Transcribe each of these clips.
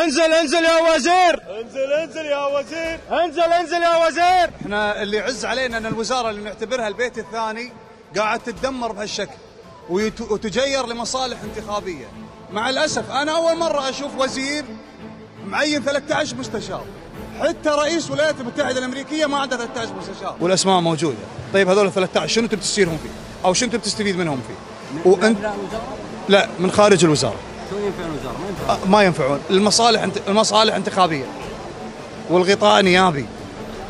انزل انزل يا وزير، انزل انزل يا وزير، انزل انزل يا وزير. احنا اللي يعز علينا ان الوزاره اللي نعتبرها البيت الثاني قاعد تتدمر بهالشكل وتجير لمصالح انتخابيه. مع الاسف انا اول مره اشوف وزير معين 13 مستشار، حتى رئيس الولايات المتحده الامريكيه ما عنده 13 مستشار والاسماء موجوده. طيب هذول 13 شنو انت بتستيرهم فيه؟ او شنو انت بتستفيد منهم فيه؟ وانت لا من خارج الوزاره. شو ينفع الوزاره؟ ما ينفعون المصالح انتخابيه والغطاء نيابي.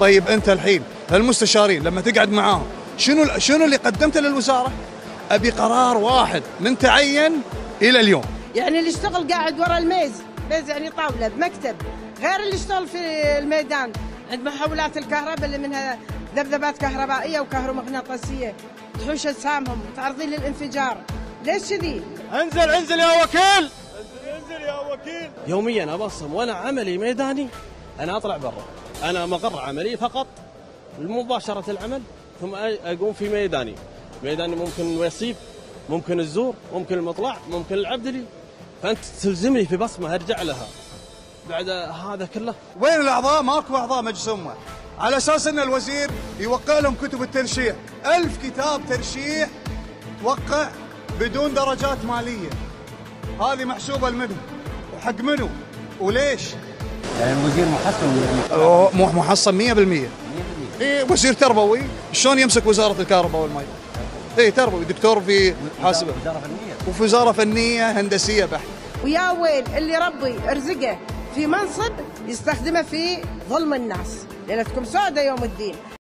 طيب انت الحين هالمستشارين لما تقعد معاهم شنو اللي قدمته للوزاره؟ ابي قرار واحد من تعين الى اليوم. يعني اللي يشتغل قاعد ورا الميز يعني طاوله بمكتب، غير اللي يشتغل في الميدان عند محولات الكهرباء اللي منها ذبذبات كهربائيه وكهرومغناطيسيه تحوش اجسامهم متعرضين للانفجار. ليش كذي؟ انزل انزل يا وكيل، انزل انزل يا وكيل. يوميا ابصم وانا عملي ميداني، انا اطلع برا، انا مقر عملي فقط مباشره العمل، ثم اقوم في ميداني ممكن الوصيف، ممكن الزور، ممكن المطلع، ممكن العبدلي، فانت تلزمني في بصمه ارجع لها بعد هذا كله. وين الاعضاء؟ ماكو اعضاء مجلس امه، على اساس ان الوزير يوقع لهم كتب الترشيح، 1000 كتاب ترشيح توقع بدون درجات ماليه. هذه محسوبه لمنو؟ وحق منو؟ وليش؟ يعني الوزير محصن محصن 100%. اي وزير تربوي، شلون يمسك وزاره الكهرباء والماء؟ اي تربوي، دكتور في حاسبه، وزاره فنيه، وفي وزاره فنيه هندسيه بحت. ويا ويل اللي ربي ارزقه في منصب يستخدمه في ظلم الناس، ليلتكم سودة يوم الدين.